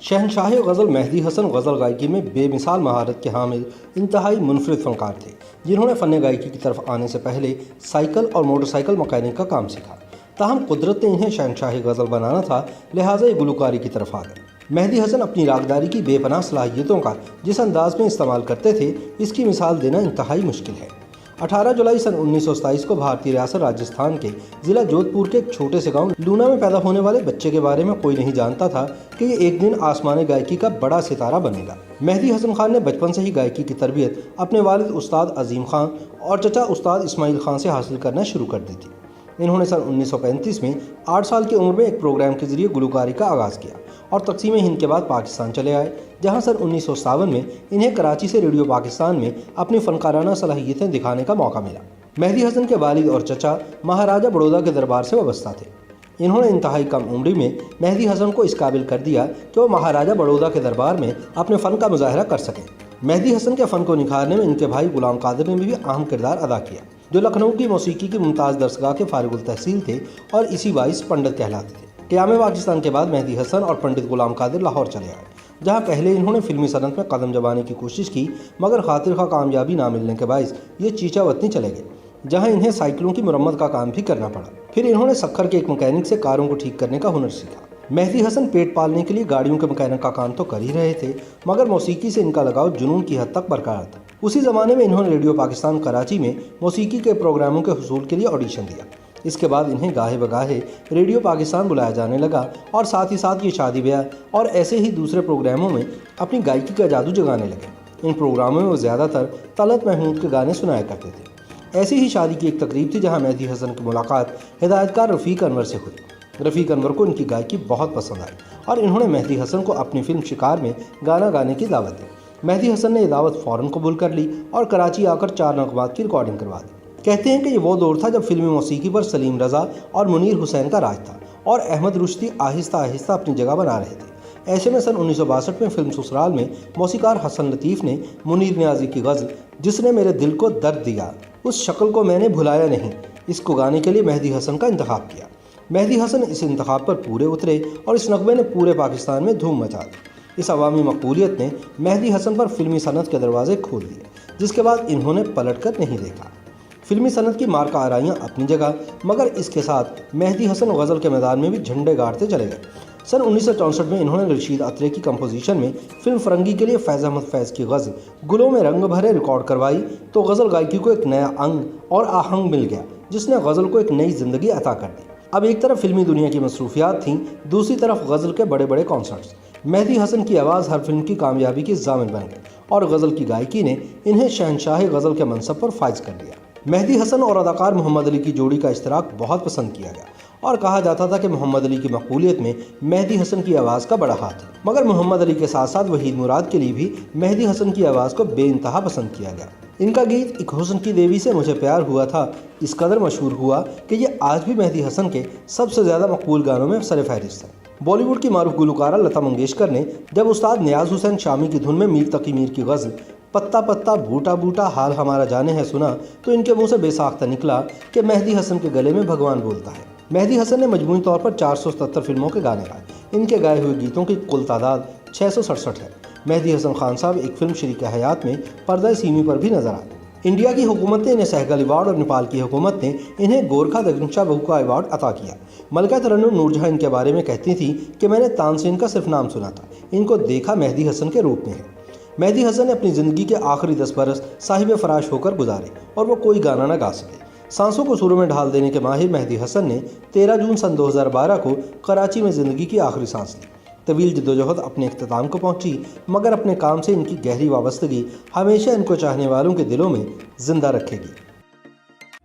शहनशाह गज़ल मेहदी हसन गज़ल गायकी में बेमिसाल महारत के हामिल इंतहाई मुनफरिद फनकार थे, जिन्होंने फ़न गायकी की तरफ आने से पहले साइकिल और मोटरसाइकिल मैकेनिक का काम सीखा। ताहम कुदरत ने इन्हें शहनशाह गज़ल बनाना था, लिहाजा ये गुलकारी की तरफ आ गए। मेहदी हसन अपनी रागदारी की बेपनाह सलाहियतों का जिस अंदाज में इस्तेमाल करते थे, इसकी मिसाल देना इंतहाई मुश्किल है। 18 जुलाई सन 1927 को भारतीय रियासत राजस्थान के ज़िला जोधपुर के एक छोटे से गांव लूना में पैदा होने वाले बच्चे के बारे में कोई नहीं जानता था कि ये एक दिन आसमानी गायकी का बड़ा सितारा बनेगा। मेहदी हसन खान ने बचपन से ही गायकी की तरबियत अपने वालिद उस्ताद अजीम खान और चचा उस्ताद इस्माइल खान से हासिल करना शुरू कर दी थी। इन्होंने सन 1935 में 8 साल की उम्र में एक प्रोग्राम के जरिए गुलकारी का आगाज़ किया और तकसीम हिंद के बाद पाकिस्तान चले आए, जहां सन 1957 में इन्हें कराची से रेडियो पाकिस्तान में अपनी फनकाराना सलाहियतें दिखाने का मौका मिला। मेहदी हसन के वालिद और चचा महाराजा बड़ौदा के दरबार से वाबस्ता थे। इन्होंने इंतहाई कम उम्र में मेहदी हसन को इस काबिल कर दिया कि वो महाराजा बड़ौदा के दरबार में अपने फ़न का मुजाहरा कर सकें। मेहदी हसन के फ़न को निखारने में इनके भाई गुलाम कादिर ने भी अहम किरदार अदा किया, जो लखनऊ की मौसीकी की मुमताज़ दरसगाह के फारिगुल तहसील थे और इसी बाइस पंडित कहलाते थे। क़याम पाकिस्तान के बाद मेहदी हसन और पंडित गुलाम कादिर लाहौर चले आए, जहां पहले इन्होंने फिल्मी सनत में कदम जमाने की कोशिश की, मगर खातिर खा कामयाबी ना मिलने के बायस ये चीचा वतनी चले गए, जहां इन्हें साइकिलों की मुरम्मत का काम भी करना पड़ा। फिर इन्होंने सक्खर के एक मैकेनिक से कारों को ठीक करने का हुनर सीखा। मेहदी हसन पेट पालने के लिए गाड़ियों के मैकेनिक का काम तो कर ही रहे थे, मगर मौसीकी से इनका लगाव जुनून की हद तक बरकरार था। उसी ज़माने में इन्होंने रेडियो पाकिस्तान कराची में मौसीकी के प्रोग्रामों के हुसूल के लिए ऑडिशन दिया। इसके बाद इन्हें गाहे बगाहे रेडियो पाकिस्तान बुलाया जाने लगा और साथ ही साथ ये शादी ब्याह और ऐसे ही दूसरे प्रोग्रामों में अपनी गायकी का जादू जगाने लगे। इन प्रोग्रामों में वो ज़्यादातर तलत महमूद के गाने सुनाया करते थे। ऐसी ही शादी की एक तकरीब थी जहाँ मेहदी हसन की मुलाकात हिदायतकार रफ़ीक अनवर से हुई। रफ़ीक अनवर को इनकी गायकी बहुत पसंद आई और इन्होंने मेहदी हसन को अपनी फिल्म शिकार में गाना गाने की दावत दी। मेहदी हसन ने ये दावत फ़ौरन कबूल कर ली और कराची आकर 4 नगमात की रिकॉर्डिंग करवा दी। कहते हैं कि ये वो दौर था जब फिल्मी मौसीकी पर सलीम रज़ा और मुनीर हुसैन का राज था और अहमद रुश्दी आहिस्ता आहिस्ता अपनी जगह बना रहे थे। ऐसे में सन 1962 में फिल्म ससुराल में मौसीकार हसन लतीफ़ ने मुनीर नियाज़ी की गज़ल जिसने मेरे दिल को दर्द दिया, उस शक्ल को मैंने भुलाया नहीं, इसको गाने के लिए मेहदी हसन का इंतखाब किया। मेहदी हसन इस इंतखाब पर पूरे उतरे और इस नगमे ने पूरे पाकिस्तान में धूम मचा दी। इस अवामी मकबूलियत ने मेहदी हसन पर फिल्मी सनत के दरवाजे खोल दिए, जिसके बाद इन्होंने पलट कर नहीं देखा। फिल्मी सनत की मार्का आराइयाँ अपनी जगह, मगर इसके साथ मेहदी हसन गज़ल के मैदान में भी झंडे गाड़ते चले गए। सन 1964 में इन्होंने रशीद अत्रे की कंपोजिशन में फिल्म फरंगी के लिए फैज़ अहमद फैज़ की गज़ल गुलों में रंग भरे रिकॉर्ड करवाई, तो गज़ल गायकी को एक नया अंग और आहंग मिल गया, जिसने गज़ल को एक नई ज़िंदगी अता कर दी। अब एक तरफ फिल्मी दुनिया की मसरूफियात थीं, दूसरी तरफ गज़ल के बड़े बड़े कॉन्सर्ट्स। मेहदी हसन की आवाज़ हर फिल्म की कामयाबी की ज़ामिन बन गई और गज़ल की गायकी ने इन्हें शहनशाह गज़ल के मनसब पर फाइज कर दिया। मेहदी हसन और अदाकार मोहम्मद अली की जोड़ी का इश्तराक बहुत पसंद किया गया और कहा जाता था कि मोहम्मद अली की मकबूलियत में मेहदी हसन की आवाज़ का बड़ा हाथ है। मगर मोहम्मद अली के साथ साथ वहीद मुराद के लिए भी मेहदी हसन की आवाज़ को बेइंतहा पसंद किया गया। इनका गीत एक हुस्न की देवी से मुझे प्यार हुआ था इस कदर मशहूर हुआ कि ये आज भी मेहदी हसन के सबसे ज़्यादा मकबूल गानों में सरफ़हरिस्त है। बॉलीवुड की मारूफ गुलकारा लता मंगेशकर ने जब उस्ताद नियाज़ हुसैन शामी की धुन में मीर तकी मीर की गज़ल पत्ता पत्ता बूटा बूटा हाल हमारा जाने है सुना, तो इनके मुंह से बेसाख्ता निकला कि मेहदी हसन के गले में भगवान बोलता है। मेहदी हसन ने मजमूई तौर पर 477 फिल्मों के गाने गाए। इनके गाए हुए गीतों की कुल तादाद 667 है। मेहदी हसन खान साहब एक फिल्म शरीक हयात में पर्दा सीमी पर भी नजर आए। इंडिया की हुकूमत ने इन्हें सहगल अवार्ड और नेपाल की हुकूमत ने इन्हें गोरखा दगनशाह बहू का अवार्ड अता किया। मलका तरन्नुम नूरजहां इनके बारे में कहती थी कि मैंने तानसेन का सिर्फ नाम सुना था, इनको देखा मेहदी हसन के रूप में है। मेहदी हसन ने अपनी ज़िंदगी के आखिरी 10 बरस साहिब फराश होकर गुजारे और वो कोई गाना न गा सके। सांसों को सुरों में ढाल देने के माहिर मेहदी हसन ने 13 जून सन 2012 को कराची में ज़िंदगी की आखिरी सांस ली। तवील जद्दोजहद अपने इख्तिताम को पहुंची, मगर अपने काम से इनकी गहरी वाबस्तगी हमेशा इनको चाहने वालों के दिलों में जिंदा रखेगी।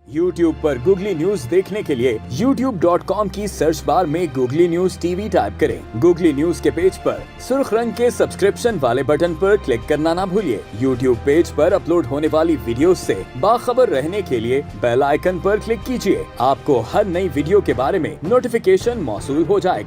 YouTube पर गूगली न्यूज देखने के लिए youtube.com की सर्च बार में गूगली न्यूज टीवी टाइप करें। गूगली न्यूज के पेज पर सुर्ख रंग के सब्सक्रिप्शन वाले बटन पर क्लिक करना ना भूलिए। YouTube पेज पर अपलोड होने वाली वीडियोस से बाखबर रहने के लिए बेल आइकन पर क्लिक कीजिए। आपको हर नई वीडियो के बारे में नोटिफिकेशन मौसूल हो जाएगा।